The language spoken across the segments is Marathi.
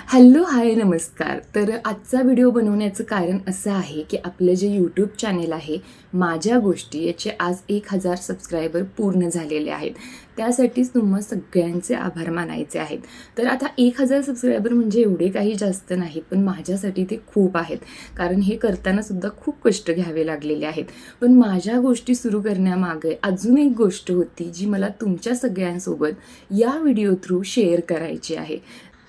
हॅलो हाय नमस्कार. तर आजचा व्हिडिओ बनवण्याचं कारण असं आहे की आपलं जे यूट्यूब चॅनेल आहे माझ्या गोष्टी याचे आज 1000 सबस्क्रायबर पूर्ण झालेले आहेत. त्यासाठीच तुम्हा सगळ्यांचे आभार मानायचे आहेत. तर आता 1000 सबस्क्रायबर म्हणजे एवढे काही जास्त नाहीत, पण माझ्यासाठी ते खूप आहेत. कारण हे करताना सुद्धा खूप कष्ट घ्यावे लागलेले आहेत. पण माझ्या गोष्टी सुरू करण्यामागे अजून एक गोष्ट होती जी मला तुमच्या सगळ्यांसोबत या व्हिडिओ थ्रू शेअर करायची आहे.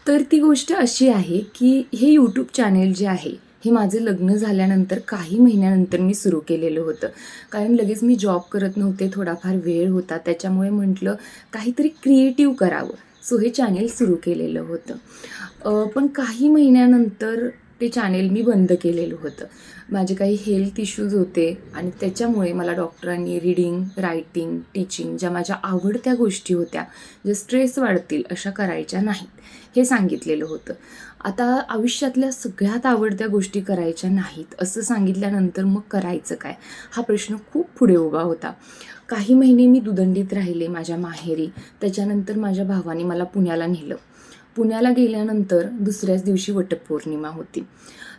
तर ती गोष्ट अशी आहे की हे यूट्यूब चॅनेल जे आहे हे माझं लग्न झाल्यानंतर काही महिन्यानंतर मी सुरू केलेलं होतं. कारण लगेच मी जॉब करत नव्हते, थोडाफार वेळ होता, त्याच्यामुळे म्हटलं काहीतरी क्रिएटिव्ह करावं. सो हे चॅनेल सुरू केलेलं होतं. पण काही महिन्यानंतर ते चॅनेल मी बंद केलेलं होतं. माझे काही हेल्थ इश्यूज होते आणि त्याच्यामुळे मला डॉक्टरांनी रीडिंग, रायटिंग, टीचिंग ज्या माझ्या आवडत्या गोष्टी होत्या, जे स्ट्रेस वाढतील अशा करायच्या नाहीत, हे सांगितलेलं होतं. आता आयुष्यातल्या सगळ्यात आवडत्या गोष्टी करायच्या नाहीत असं सांगितल्यानंतर मग करायचं काय? हा प्रश्न खूप पुढे उभा होता. काही महिने मी दुदंडीत राहिले माझ्या माहेरी. त्याच्यानंतर माझ्या भावाने मला पुण्याला नेलं. पुण्याला गेल्यानंतर दुसऱ्याच दिवशी वटपौर्णिमा होती.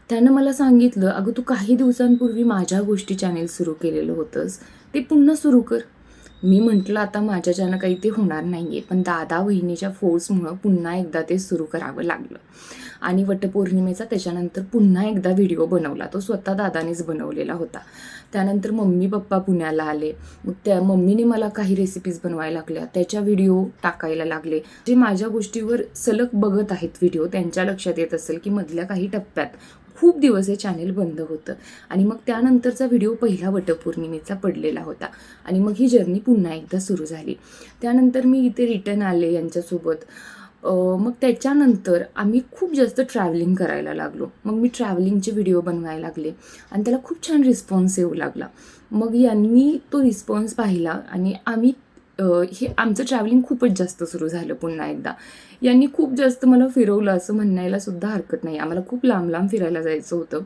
त्यानं मला सांगितलं, "अगं तू काही दिवसांपूर्वी माझ्या गोष्टी चॅनेल सुरू केलेलं होतंस, ते पुन्हा सुरू कर." मी म्हटलं आता माझ्याच्यानं काही ते होणार नाही आहे, पण दादा वहिनीच्या फोर्समुळं पुन्हा एकदा ते सुरू करावं लागलं. आणि वटपौर्णिमेचा त्याच्यानंतर पुन्हा एकदा व्हिडिओ बनवला. तो स्वतः दादानेच बनवलेला होता. त्यानंतर मम्मी पप्पा पुण्याला आले. मग त्या मम्मीने मला काही रेसिपीज बनवायला लागल्या, त्याच्या व्हिडिओ टाकायला लागले. जे माझ्या गोष्टीवर सलग बघत आहेत व्हिडिओ त्यांच्या लक्षात येत असेल की मधल्या काही टप्प्यात खूप दिवस हे चॅनेल बंद होतं. आणि मग त्यानंतरचा व्हिडिओ पहिला वटपौर्णिमेचा पडलेला होता. आणि मग ही जर्नी पुन्हा एकदा सुरू झाली. त्यानंतर मी इथे रिटर्न आले यांच्यासोबत. मग त्याच्यानंतर आम्ही खूप जास्त ट्रॅव्हलिंग करायला लागलो. मग मी ट्रॅव्हलिंगचे व्हिडिओ बनवायला लागले आणि त्याला खूप छान रिस्पॉन्स येऊ लागला. मग यांनी तो रिस्पॉन्स पाहिला आणि आम्ही हे आमचं ट्रॅव्हलिंग खूपच जास्त सुरू झालं पुन्हा एकदा. यांनी खूप जास्त मला फिरवलं असं म्हणायला सुद्धा हरकत नाही. आम्हाला खूप लांब लांब फिरायला जायचं होतं,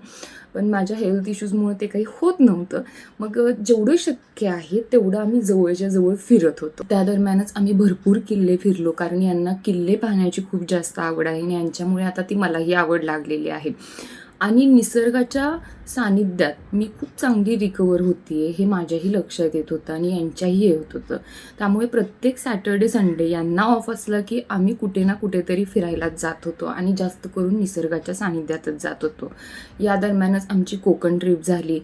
पण माझ्या हेल्थ इश्यूजमुळे ते काही होत नव्हतं. मग जेवढं शक्य आहे तेवढं आम्ही जवळच्या जवळ फिरत होतो. त्या दरम्यानच आम्ही भरपूर किल्ले फिरलो, कारण यांना किल्ले पाहण्याची खूप जास्त आवड आहे आणि यांच्यामुळे आता ती मलाही आवड लागलेली आहे. आणि निसर्गाच्या सानिध्यात मी खूप चांगली रिकवर होते हे माझ्याही लक्षात येत होतं आणि यांच्याही येत होतं. त्यामुळे प्रत्येक सॅटर्डे संडे यांना ऑफ असला की आम्ही कुठे ना कुठेतरी फिरायलाच जात होतो आणि जास्त करून निसर्गाच्या सानिध्यातच जात होतो. या दरम्यानच आमची कोकण ट्रिप झाली.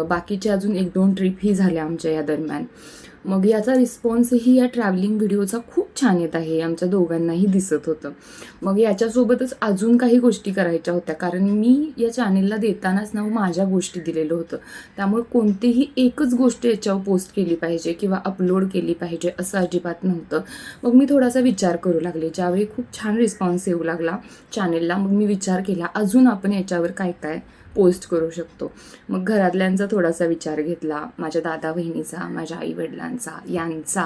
बाकीच्या अजून 1-2 ट्रिपही झाल्या आमच्या या दरम्यान. मग याचा रिस्पॉन्सही या ट्रॅव्हलिंग व्हिडिओचा खूप छान येत आहे, आमच्या दोघांनाही दिसत होतं. मग याच्यासोबतच अजून काही गोष्टी करायच्या होत्या, कारण मी या चॅनेलला देतानाच नाव माझ्या गोष्टी दिलेलं होतं. त्यामुळे कोणतीही एकच गोष्ट याच्यावर पोस्ट केली पाहिजे किंवा अपलोड केली पाहिजे असं अजिबात नव्हतं. मग मी थोडासा विचार करू लागले. ज्यावेळी खूप छान रिस्पॉन्स येऊ लागला चॅनेलला, मग मी विचार केला अजून आपण याच्यावर काय काय पोस्ट करू शकतो. मग घरातल्यांचा थोडासा विचार घेतला, माझ्या दादा वहिनीचा, माझ्या आईवडिलांचा, यांचा,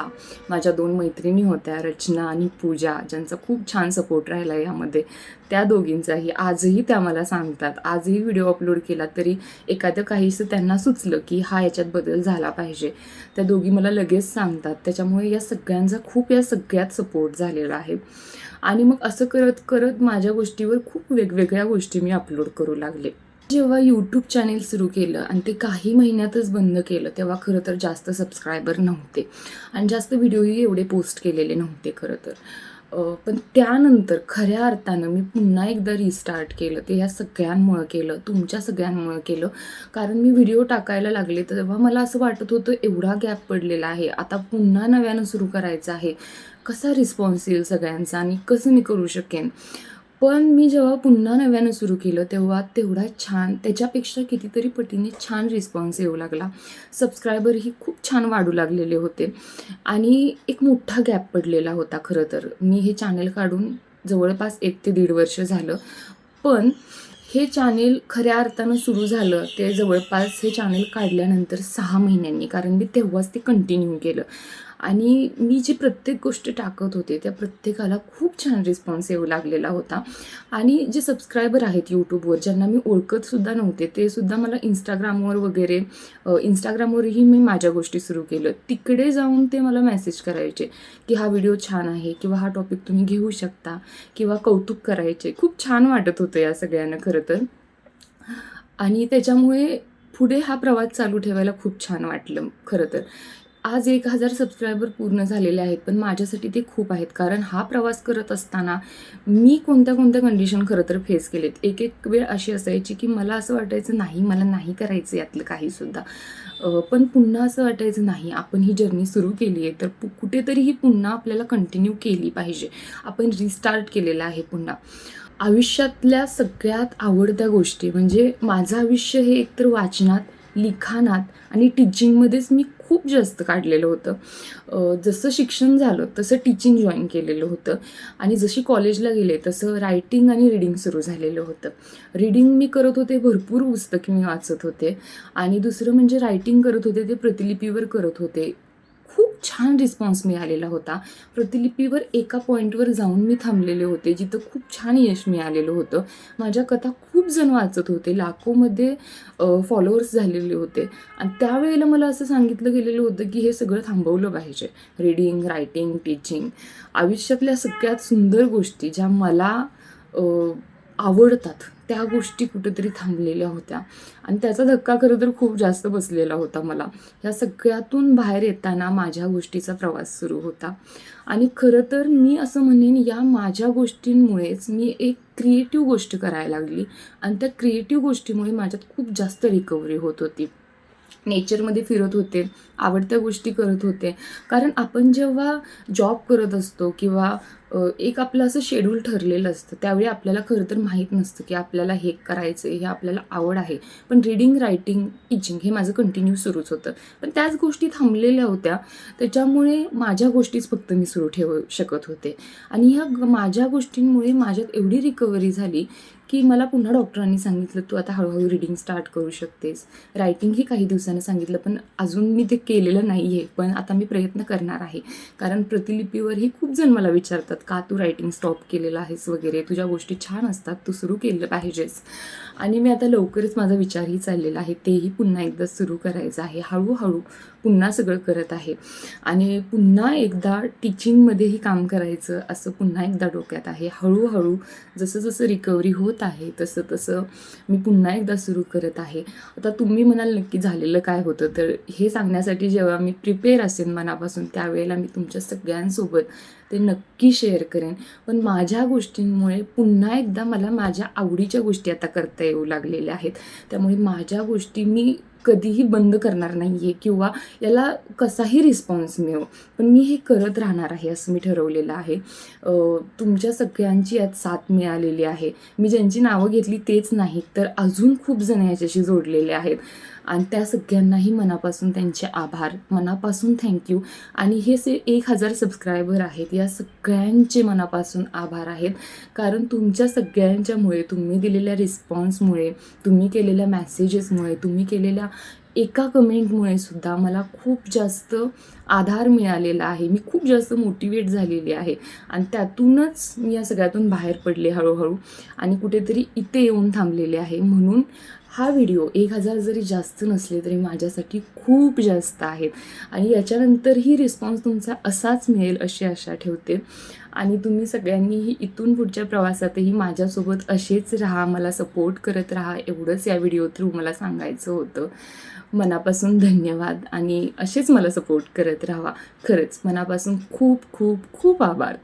माझ्या 2 मैत्रिणी होत्या रचना आणि पूजा, ज्यांचा खूप छान सपोर्ट राहिला यामध्ये, त्या दोघींचाही. आजही त्या मला सांगतात, आजही व्हिडिओ अपलोड केला तरी एखादं काहीसं त्यांना सुचलं की हा याच्यात बदल झाला पाहिजे, त्या दोघी मला लगेच सांगतात. त्याच्यामुळे या सगळ्यांचा खूप या सगळ्यात सपोर्ट झालेला आहे. आणि मग असं करत करत माझ्या गोष्टीवर खूप वेगवेगळ्या गोष्टी मी अपलोड करू लागले. जेव्हा यूट्यूब चॅनेल सुरू केलं आणि ते काही महिन्यातच बंद केलं, तेव्हा खरं तर जास्त सबस्क्रायबर नव्हते आणि जास्त व्हिडिओही एवढे पोस्ट केलेले नव्हते खरं तर. पण त्यानंतर खऱ्या अर्थानं मी पुन्हा एकदा रिस्टार्ट केलं. ते ह्या सगळ्यांमुळं केलं, तुमच्या सगळ्यांमुळं केलं. कारण मी व्हिडिओ टाकायला लागले तर तेव्हा मला असं वाटत होतं एवढा गॅप पडलेला आहे, आता पुन्हा नव्यानं सुरू करायचं आहे. कसा रिस्पॉन्स येईल सगळ्यांचा आणि कसं मी करू शकेन. पण मी जेव्हा पुन्हा नव्यानं सुरू केलं तेव्हा तेवढा छान, त्याच्यापेक्षा कितीतरी पटीने छान रिस्पॉन्स येऊ लागला. सबस्क्रायबरही खूप छान वाढू लागलेले होते आणि एक मोठा गॅप पडलेला होता खरं तर. मी हे चॅनेल काढून जवळपास 1 ते 1.5 वर्ष झालं. पण हे चॅनेल खऱ्या अर्थानं सुरू झालं ते जवळपास हे चॅनेल काढल्यानंतर 6 महिन्यांनी, कारण मी तेव्हाच ते कंटिन्यू केलं. आणि मी जी प्रत्येक गोष्ट टाकत होते त्या प्रत्येकाला खूप छान रिस्पॉन्स येऊ लागलेला होता. आणि जे सबस्क्रायबर आहेत यूट्यूबवर, ज्यांना मी ओळखतसुद्धा नव्हते, ते सुद्धा मला इंस्टाग्रामवर वगैरे इंस्टाग्रामवरही मी माझ्या गोष्टी सुरू केलं. तिकडे जाऊन ते मला मेसेज करायचे की हा व्हिडिओ छान आहे किंवा हा टॉपिक तुम्ही घेऊ शकता किंवा कौतुक करायचे. खूप छान वाटत होतं या सगळ्यांना खरं तर. आणि त्याच्यामुळे पुढे हा प्रवास चालू ठेवायला खूप छान वाटलं खरं तर. आज 1000 सबस्क्रायबर पूर्ण झालेले आहेत, पण माझ्यासाठी ते खूप आहेत. कारण हा प्रवास करत असताना मी कोणत्या कंडिशन खरं तर फेस केलेत. एक वेळ अशी असायची की मला असं वाटायचं नाही, मला नाही करायचं यातलं काहीसुद्धा. पण पुन्हा असं वाटायचं नाही, आपण ही जर्नी सुरू केली आहे तर कुठेतरी ही पुन्हा आपल्याला कंटिन्यू केली पाहिजे. आपण रिस्टार्ट केलेलं आहे पुन्हा. आयुष्यातल्या सगळ्यात आवडत्या गोष्टी म्हणजे माझं आयुष्य हे एकतर वाचनात, लिखाणात आणि टीचिंगमध्येच मी खूप जास्त काढलेलं होतं. जसं शिक्षण झालं तसं टीचिंग जॉईन केलेलं होतं आणि जशी कॉलेजला गेले तसं रायटिंग आणि रीडिंग सुरू झालेलं होतं. रीडिंग मी करत होते, भरपूर पुस्तके मी वाचत होते आणि दुसरं म्हणजे रायटिंग करत होते ते प्रतिलिपीवर करत होते. खूप छान रिस्पॉन्स मिळालेला होता. प्रतिलिपीवर एका पॉईंटवर जाऊन मी थांबलेले होते, जिथं खूप छान यश मिळालेलं होतं. माझ्या कथा खूप जण वाचत होते, लाखोमध्ये फॉलोअर्स झालेले होते आणि त्यावेळेला मला असं सांगितलं गेलेलं होतं की हे सगळं थांबवलं पाहिजे. रीडिंग, रायटिंग, टीचिंग, आयुष्यातल्या सगळ्यात सुंदर गोष्टी ज्या मला आवडतात त्या गोष्टी कुठेतरी थांबलेल्या होत्या आणि त्याचा धक्का खरं तर खूप जास्त बसलेला होता मला. या सगळ्यातून बाहेर येताना माझ्या गोष्टीचा प्रवास सुरू होता आणि खरं तर मी असं म्हणेन या माझ्या गोष्टींमुळेच मी एक क्रिएटिव्ह गोष्ट करायला लागली आणि त्या क्रिएटिव्ह गोष्टीमुळे माझ्यात खूप जास्त रिकव्हरी होत होती. नेचरमध्ये फिरत होते, आवडत्या गोष्टी करत होते. कारण आपण जेव्हा जॉब करत असतो किंवा एक आपलं असं शेड्यूल ठरलेलं असतं, त्यावेळी आपल्याला खरं तर माहीत नसतं की आपल्याला हे करायचं आहे, हे आपल्याला आवड आहे. पण रीडिंग, रायटिंग, टीचिंग हे माझं कंटिन्यू सुरूच होतं. पण त्याच गोष्टी थांबलेल्या होत्या. त्याच्यामुळे माझ्या गोष्टीच फक्त मी सुरू ठेवू शकत होते आणि ह्या माझ्या गोष्टींमुळे माझ्यात एवढी रिकव्हरी झाली की मला पुन्हा डॉक्टरांनी सांगितलं, "तू आता हळूहळू रीडिंग स्टार्ट करू शकतेस." रायटिंगही काही दिवसांनी सांगितलं, पण अजून मी ते केलेलं नाही आहे. पण आता मी प्रयत्न करणार आहे. कारण प्रतिलिपीवरही खूप जण मला विचारतात, "का तू रायटिंग स्टॉप केलेलं आहेस वगैरे? तुझ्या गोष्टी छान असतात, तू सुरू केलं पाहिजेस." आणि मी आता लवकरच माझा विचारही चाललेला आहे, तेही पुन्हा एकदा सुरू करायचं आहे. हळूहळू पुन्हा सगळं करत आहे आणि पुन्हा एकदा टीचिंगमध्येही काम करायचं असं पुन्हा एकदा डोक्यात आहे. हळूहळू जसं रिकव्हरी होत आहे तसं मी पुन्हा एकदा सुरू करत आहे. आता तुम्ही म्हणाल नक्की झालेलं काय होतं, तर हे सांगण्यासाठी जेव्हा मी प्रिपेअर असेन मनापासून त्यावेळेला मी तुमच्या सगळ्यांसोबत ते नक्की शेअर करेन. पण माझ्या गोष्टींमुळे पुन्हा एकदा मला माझ्या आवडीच्या गोष्टी आता करता येऊ लागलेल्या आहेत. त्यामुळे माझ्या गोष्टी मी कधीही बंद करणार नाही आहे किंवा याला कसाही रिस्पॉन्स मिळो, पण मी हे करत राहणार आहे असं मी ठरवलेलं आहे. तुमच्या सगळ्यांची यात साथ मिळालेली आहे. मी ज्यांची नावं घेतली तेच नाहीत, तर अजून खूप जण याच्याशी जोडलेले आहेत आणि त्या सगळ्यांनाही मनापासून त्यांचे आभार, मनापासून थँक्यू. आणि हे 1000 सबस्क्रायबर आहेत, या सगळ्यांचे मनापासून आभार आहेत. कारण तुमच्या सगळ्यांच्यामुळे, तुम्ही दिलेल्या रिस्पॉन्समुळे, तुम्ही केलेल्या मेसेजेसमुळे, तुम्ही केलेल्या एका कमेंटमुळे सुद्धा मला खूप जास्त आधार मिळालेला आहे. मी खूप जास्त मोटिवेट झालेली आहे आणि त्यातूनच मी या सगळ्यातून बाहेर पडले हळूहळू आणि कुठेतरी इथे येऊन थांबलेले आहे. म्हणून हा व्हिडिओ 1000 जरी जास्त नसले तरी माझ्यासाठी खूप जास्त आहेत आणि याच्यानंतरही रिस्पॉन्स तुमचा असाच मिळेल अशी आशा ठेवते. आणि तुम्ही सगळ्यांनीही इथून पुढच्या प्रवासातही माझ्यासोबत असेच राहा, मला सपोर्ट करत राहा, एवढंच या व्हिडिओ थ्रू मला सांगायचं होतं. मनापासून धन्यवाद आणि असेच मला सपोर्ट करत राहा. खरंच मनापासून खूप खूप खूप आभार.